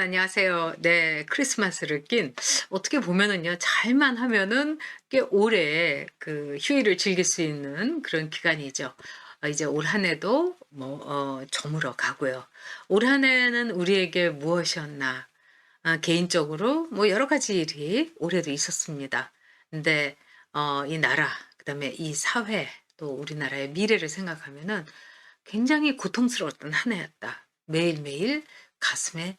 안녕하세요. 네, 크리스마스를 낀 어떻게 보면은요, 잘만 하면은 꽤 오래 그 휴일을 즐길 수 있는 그런 기간이죠. 이제 올 한 해도 저물어 가고요. 올 한 해는 우리에게 무엇이었나? 개인적으로 뭐 여러 가지 일이 올해도 있었습니다. 근데 이 나라, 그다음에 이 사회, 또 우리나라의 미래를 생각하면은 굉장히 고통스러웠던 한 해였다. 매일매일 가슴에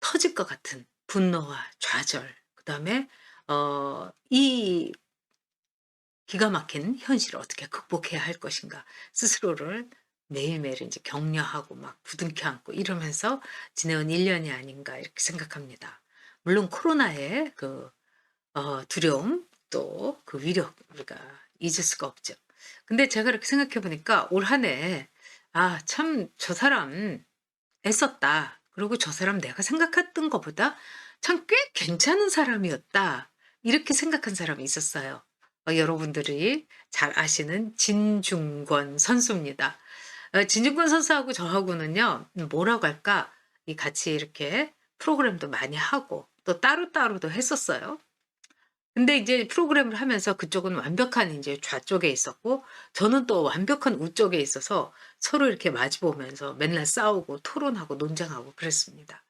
터질 것 같은 분노와 좌절, 그다음에 이 기가 막힌 현실을 어떻게 극복해야 할 것인가, 스스로를 매일매일 이제 격려하고 막 부둥켜 안고 이러면서 지내온 1 년이 아닌가 이렇게 생각합니다. 물론 코로나의 그 두려움, 또 그 위력 우리가 잊을 수가 없죠. 근데 제가 이렇게 생각해 보니까 올 한 해 '아 참 저 사람 애썼다. 그리고 저 사람 내가 생각했던 것보다 참 꽤 괜찮은 사람이었다.' 이렇게 생각한 사람이 있었어요. 여러분들이 잘 아시는 진중권 선수입니다. 진중권 선수하고 저하고는요, 뭐라고 할까? 이 같이 이렇게 프로그램도 많이 하고 또 따로따로도 했었어요. 근데 이제 프로그램을 하면서 그쪽은 완벽한 인제 좌쪽에 있었고, 저는 또 완벽한 우쪽에 있어서 서로 이렇게 마주 보면서 맨날 싸우고 토론하고 논쟁하고 그랬습니다.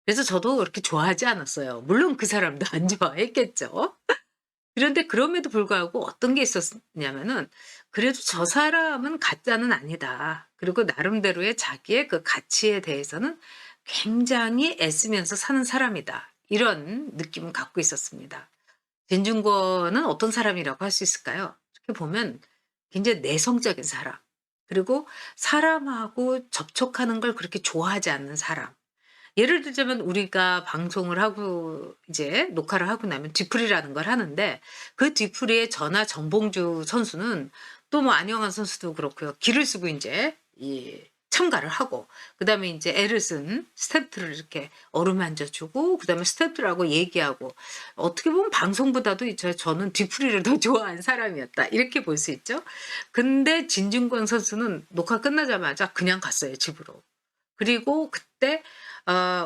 그래서 저도 그렇게 좋아하지 않았어요. 물론 그 사람도 안 좋아했겠죠. 그런데 그럼에도 불구하고 어떤 게 있었냐면은, 그래도 '저 사람은 가짜는 아니다. 그리고 나름대로의 자기의 그 가치에 대해서는 굉장히 애쓰면서 사는 사람이다.' 이런 느낌을 갖고 있었습니다. 진중권은 어떤 사람이라고 할 수 있을까요? 이렇게 보면 굉장히 내성적인 사람, 그리고 사람하고 접촉하는 걸 그렇게 좋아하지 않는 사람. 예를 들자면 우리가 방송을 하고 이제 녹화를 하고 나면 뒤풀이라는 걸 하는데, 그 뒤풀이에 저나 정봉주 선수는, 또 뭐 안영환 선수도 그렇고요. 기를 쓰고 이제 참가를 하고, 그다음에 이제 애를 쓴 스태프들을 이렇게 어루만져 주고, 그다음에 스태프들하고 얘기하고, 어떻게 보면 방송보다도 저는 뒤풀이를 더 좋아하는 사람이었다. 이렇게 볼 수 있죠. 근데 진중권 선수는 녹화 끝나자마자 그냥 갔어요, 집으로. 그리고 그때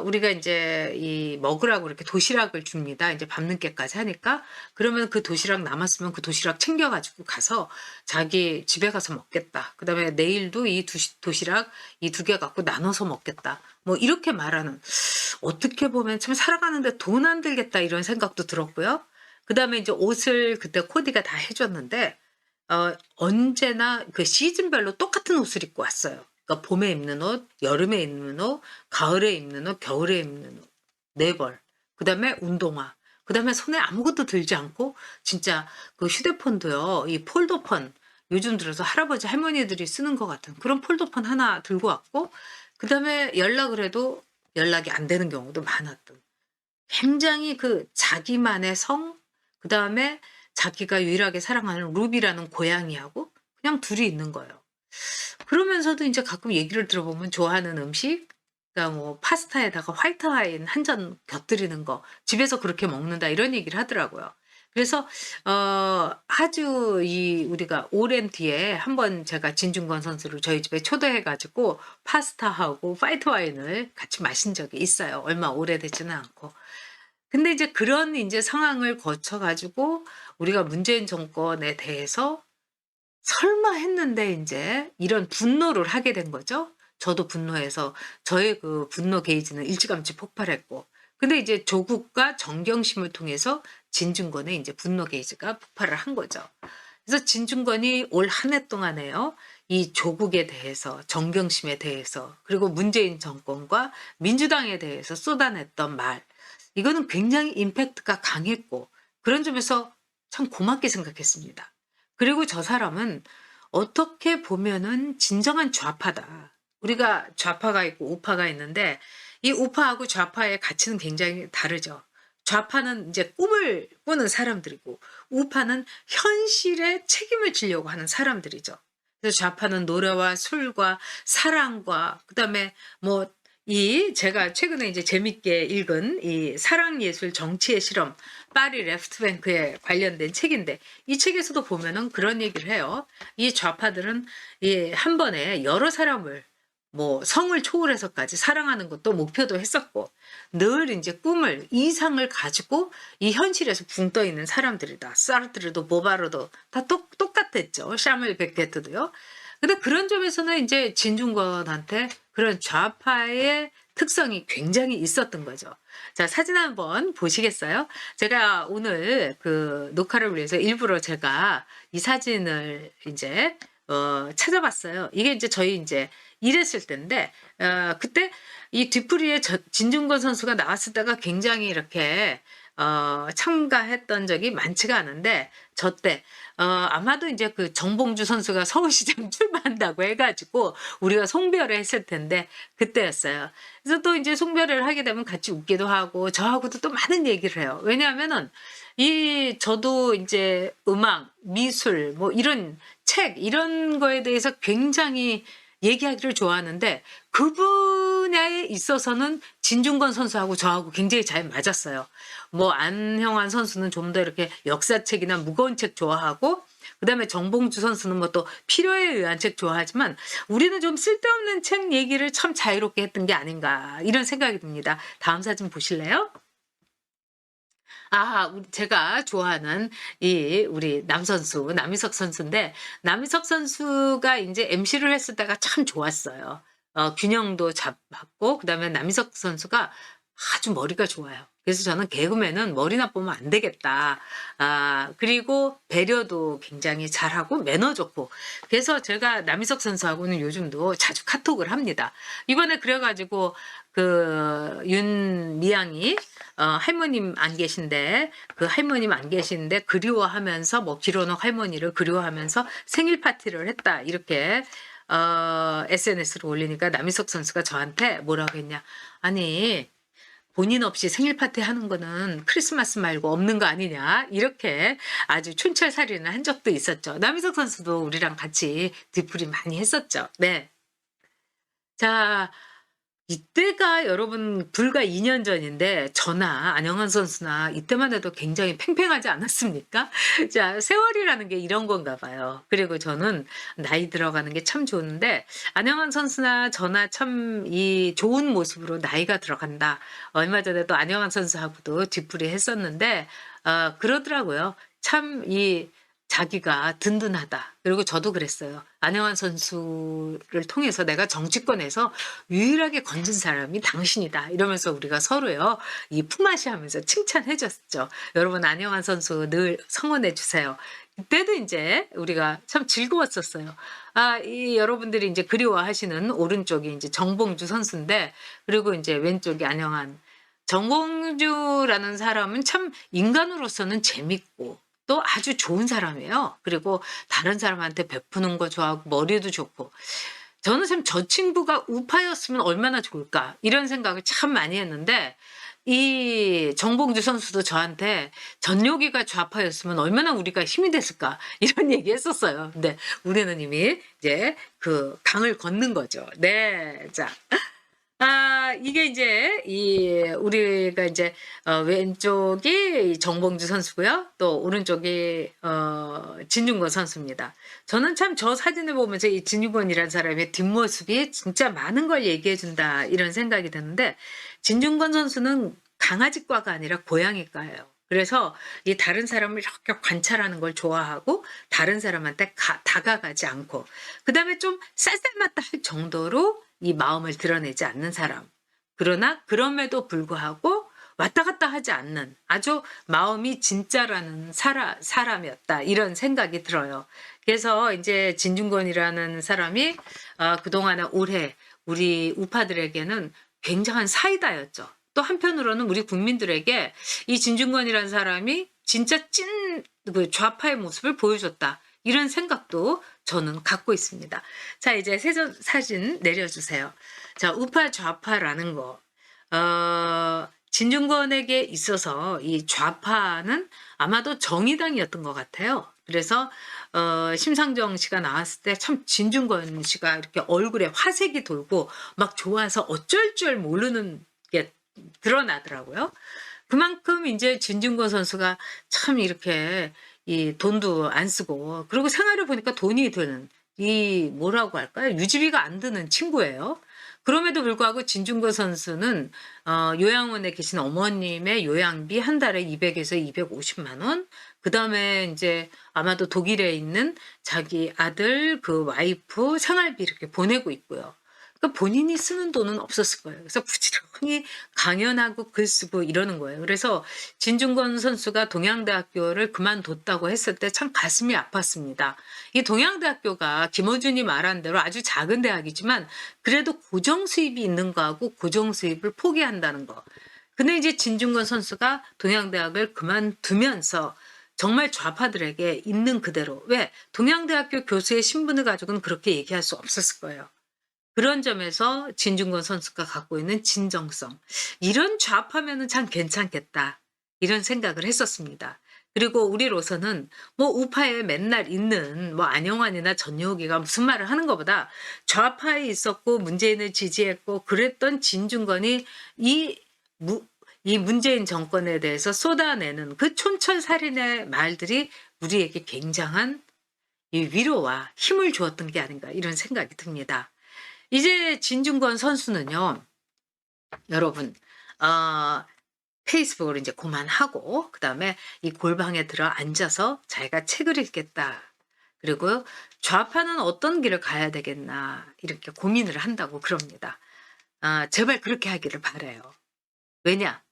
우리가 인제 이 먹으라고 이렇게 도시락을 줍니다. 인제 밤늦게까지 하니까. 그러면 그 도시락 남았으면 그 도시락 챙겨 가지고 가서 자기 집에 가서 먹겠다. 그다음에 내일도 이 도시락 이 2개 갖고 나눠서 먹겠다. 뭐 이렇게 말하는, 어떻게 보면 참 '살아가는데 돈 안 들겠다.' 이런 생각도 들었고요. 그다음에 이제 옷을 그때 코디가 다 해 줬는데 언제나 그 시즌별로 똑같은 옷을 입고 왔어요. 그러니까 봄에 입는 옷, 여름에 입는 옷, 가을에 입는 옷, 겨울에 입는 옷, 4 벌. 그다음에 운동화. 그다음에 손에 아무것도 들지 않고, 진짜 그 휴대폰도요, 이 폴더폰, 요즘 들어서 할아버지 할머니들이 쓰는 것 같은 그런 폴더폰 하나 들고 왔고, 그다음에 연락을 해도 연락이 안 되는 경우도 많았던, 굉장히 그 자기만의 성, 그다음에 자기가 유일하게 사랑하는 루비라는 고양이하고 그냥 둘이 있는 거예요. 그러면서도 인제 가끔 얘기를 들어보면 좋아하는 음식, 그러니까 뭐 파스타에다가 화이트 와인 한 잔 곁들이는 거, 집에서 그렇게 먹는다 이런 얘기를 하더라고요. 그래서 아주 이 우리가 오랜 뒤에 한번 제가 진중권 선수를 저희 집에 초대해 가지고 파스타하고 화이트 와인을 같이 마신 적이 있어요. 얼마 오래되지는 않고. 근데 이제 그런 인제 상황을 거쳐 가지고 우리가 문재인 정권에 대해서 '설마.' 했는데 인제 이런 분노를 하게 된 거죠. 저도 분노해서 저의 그 분노 게이지는 일찌감치 폭발했고, 근데 이제 조국과 정경심을 통해서 진중권의 인제 분노 게이지가 폭발을 한 거죠. 그래서 진중권이 올 한 해 동안에요, 이 조국에 대해서, 정경심에 대해서, 그리고 문재인 정권과 민주당에 대해서 쏟아냈던 말, 이거는 굉장히 임팩트가 강했고, 그런 점에서 참 고맙게 생각했습니다. 그리고 저 사람은 어떻게 보면은 진정한 좌파다. 우리가 좌파가 있고 우파가 있는데, 이 우파하고 좌파의 가치는 굉장히 다르죠. 좌파는 이제 꿈을 꾸는 사람들이고, 우파는 현실에 책임을 지려고 하는 사람들이죠. 그래서 좌파는 노래와 술과 사랑과, 그다음에 뭐 이 제가 최근에 이제 재밌게 읽은 이 사랑 예술 정치의 실험, 파리 레프트뱅크에 관련된 책인데, 이 책에서도 보면은 그런 얘기를 해요. 이 좌파들은 한 번에 여러 사람을 뭐 성을 초월해서까지 사랑하는 것도 목표도 했었고 늘 이제 꿈을 이상을 가지고 이 현실에서 붕 떠 있는 사람들이다. 사르트르도 보바르도 다 똑같았죠. 샤멜 베케트도요. 근데 그런 점에서는 이제 진중권한테 그런 좌파의 특성이 굉장히 있었던 거죠. 자, 사진 한번 보시겠어요? 제가 오늘 그 녹화를 위해서 일부러 제가 이 사진을 이제 찾아봤어요. 이게 이제 저희 이제 일했을 때인데 그때 이 뒤풀이에 진중권 선수가 나왔을 때가 굉장히 이렇게 참가했던 적이 많지가 않은데 저 때 아마도 이제 그 정봉주 선수가 서울시장 출마한다고 해 가지고 우리가 송별을 했을 텐데 그때였어요. 그래서 또 이제 송별을 하게 되면 같이 웃기도 하고 저하고도 또 많은 얘기를 해요. 왜냐하면은 저도 이제 음악, 미술 뭐 이런 책 이런 거에 대해서 굉장히 얘기하기를 좋아하는데 그 분야에 있어서는 진중권 선수하고 저하고 굉장히 잘 맞았어요. 뭐 안형환 선수는 좀 더 이렇게 역사책이나 무거운 책 좋아하고 그다음에 정봉주 선수는 뭐 또 필요에 의한 책 좋아하지만 우리는 좀 쓸데없는 책 얘기를 참 자유롭게 했던 게 아닌가 이런 생각이 듭니다. 다음 사진 보실래요? 제가 좋아하는 우리 남선수, 남희석 선수인데, 남희석 선수가 이제 MC를 했을 때가 참 좋았어요. 균형도 잡았고, 그 다음에 남희석 선수가 아주 머리가 좋아요. 그래서 저는 개그맨은 머리 나쁘면 안 되겠다. 그리고 배려도 굉장히 잘하고 매너 좋고. 그래서 제가 남희석 선수하고는 요즘도 자주 카톡을 합니다. 이번에 그래가지고 윤미향이 할머님 안 계신데 그 할머님 안 계신데 그리워하면서 뭐 기로녹 할머니를 그리워하면서 생일 파티를 했다 이렇게 SNS로 올리니까 남희석 선수가 저한테 뭐라고 했냐. 아니 본인 없이 생일 파티 하는 거는 크리스마스 말고 없는 거 아니냐 이렇게 아주 촌철살인을 한 적도 있었죠. 남희석 선수도 우리랑 같이 뒤풀이 많이 했었죠. 네. 자, 이때가 여러분 불과 2년 전인데 저나 안영환 선수나 이때만 해도 굉장히 팽팽하지 않았습니까? 자, 세월이라는 게 이런 건가 봐요. 그리고 저는 나이 들어가는 게 참 좋은데 안영환 선수나 저나 참 이 좋은 모습으로 나이가 들어간다. 얼마 전에 또 안영환 선수하고도 뒤풀이 했었는데 그러더라고요. 참 자기가 든든하다. 그리고 저도 그랬어요. 안영환 선수를 통해서 내가 정치권에서 유일하게 건진 사람이 당신이다. 이러면서 우리가 서로요. 이 품앗이 하면서 칭찬해 줬죠. 여러분 안영환 선수 늘 성원해 주세요. 그때도 이제 우리가 참 즐거웠었어요. 여러분들이 이제 그리워하시는 오른쪽이 이제 정봉주 선수인데 그리고 이제 왼쪽이 안영환. 정봉주라는 사람은 참 인간으로서는 재밌고 또 아주 좋은 사람이에요. 그리고 다른 사람한테 베푸는 거 좋아하고 머리도 좋고. 저는 참 '저 친구가 우파였으면 얼마나 좋을까.' 이런 생각을 참 많이 했는데 이 정봉주 선수도 저한테 "전효기가 좌파였으면 얼마나 우리가 힘이 됐을까." 이런 얘기했었어요. 근데 우리는 이미 이제 그 강을 건넌 거죠. 네. 자. 이게 이제 우리가 이제 왼쪽이 이 정봉주 선수고요. 또 오른쪽이 진중권 선수입니다. 저는 참 저 사진을 보면서 이 진중권이라는 사람의 뒷모습이 진짜 많은 걸 얘기해 준다 이런 생각이 드는데 진중권 선수는 강아지과가 아니라 고양이과예요. 그래서 이 다른 사람을 이렇게 관찰하는 걸 좋아하고 다른 사람한테 다가가지 않고 그다음에 좀 쌀쌀맞다 할 정도로 이 마음을 드러내지 않는 사람. 그러나 그럼에도 불구하고 왔다 갔다 하지 않는 아주 마음이 진짜라는 사람이었다. 이런 생각이 들어요. 그래서 이제 진중권이라는 사람이 그동안에 올해 우리 우파들에게는 굉장한 사이다였죠. 또 한편으로는 우리 국민들에게 이 진중권이라는 사람이 진짜 찐 그 좌파의 모습을 보여줬다. 이런 생각도 저는 갖고 있습니다. 자, 이제 사진 내려주세요. 자, 우파 좌파라는 거. 진중권에게 있어서 이 좌파는 아마도 정의당이었던 것 같아요. 그래서 심상정 씨가 나왔을 때 참 진중권 씨가 이렇게 얼굴에 화색이 돌고 막 좋아서 어쩔 줄 모르는 게 드러나더라고요. 그만큼 이제 진중권 선수가 참 이렇게 이 돈도 안 쓰고 그리고 생활해 보니까 돈이 드는 이 뭐라고 할까요? 유지비가 안 드는 친구예요. 그럼에도 불구하고 진중권 선수는 요양원에 계신 어머님의 요양비 한 달에 200에서 250만 원, 그다음에 인제 아마도 독일에 있는 자기 아들 그 와이프 생활비 이렇게 보내고 있고요. 그러니까 본인이 쓰는 돈은 없었을 거예요. 그래서 부지런히 강연하고 글 쓰고 이러는 거예요. 그래서 진중권 선수가 동양대학교를 그만뒀다고 했을 때 참 가슴이 아팠습니다. 이 동양대학교가 김어준이 말한 대로 아주 작은 대학이지만 그래도 고정 수입이 있는 거하고 고정 수입을 포기한다는 거. 근데 이제 진중권 선수가 동양대학을 그만두면서 정말 좌파들에게 있는 그대로, 왜 동양대학교 교수의 신분을 가지고는 그렇게 얘기할 수 없었을 거예요. 그런 점에서 진중권 선수가 갖고 있는 진정성, '이런 좌파면은 참 괜찮겠다.' 이런 생각을 했었습니다. 그리고 우리로서는 뭐 우파에 맨날 있는 뭐 안영환이나 전용기가 무슨 말을 하는 것보다 좌파에 있었고 문재인을 지지했고 그랬던 진중권이 이 무 이 문재인 정권에 대해서 쏟아내는 그 촌철살인의 말들이 우리에게 굉장한 이 위로와 힘을 주었던 게 아닌가, 이런 생각이 듭니다. 이제 진중권 선수는요, 여러분, 어 페이스북을 이제 그만하고 그다음에 이 골방에 들어 앉아서 자기가 책을 읽겠다. 그리고 '좌파는 어떤 길을 가야 되겠나.' 이렇게 고민을 한다고 그럽니다. 제발 그렇게 하기를 바라요. 왜냐?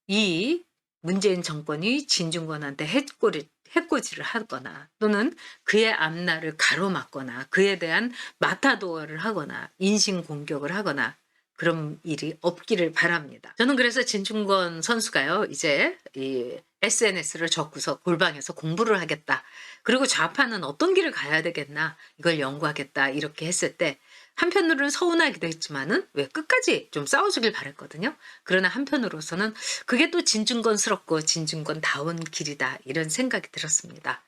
이 문재인 정권이 진중권한테 해코지를 하거나 또는 그의 앞날을 가로막거나 그에 대한 마타도어를 하거나 인신공격을 하거나 그런 일이 없기를 바랍니다. 저는 그래서 진중권 선수가요, 이제 이 SNS를 접고서 골방에서 공부를 하겠다. 그리고 좌파는 어떤 길을 가야 되겠나 이걸 연구하겠다 이렇게 했을 때 한편으로는 서운하기도 했지만은 왜 끝까지 좀 싸워주길 바랬거든요. 그러나 한편으로서는 그게 또 진중권스럽고 진중권다운 길이다 이런 생각이 들었습니다.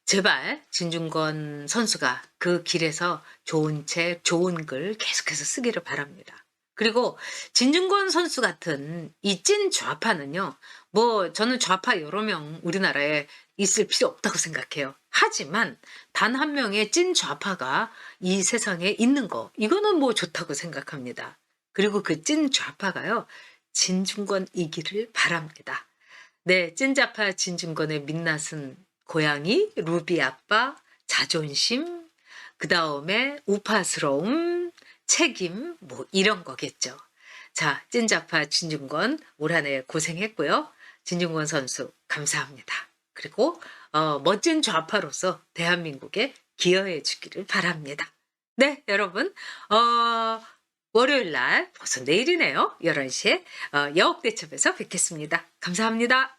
제발 진중권 선수가 그 길에서 좋은 책, 좋은 글 계속해서 쓰기를 바랍니다. 그리고 진중권 선수 같은 이 찐 좌파는요, 뭐 저는 좌파 여러 명 우리나라에 있을 필요 없다고 생각해요. 하지만 단 한 명의 찐 좌파가 이 세상에 있는 거, 이거는 뭐 좋다고 생각합니다. 그리고 그 찐 좌파가요, 진중권이기를 바랍니다. 네, 찐자파 진중권의 민낯은 고양이, 루비 아빠, 자존심, 그 다음에 우파스러움, 책임, 뭐 이런 거겠죠. 자, 찐자파 진중권 올 한 해 고생했고요. 진중권 선수 감사합니다. 그리고 멋진 좌파로서 대한민국에 기여해 주기를 바랍니다. 네, 여러분, 월요일 날 벌써 내일이네요. 11시에 여옥대첩에서 뵙겠습니다. 감사합니다.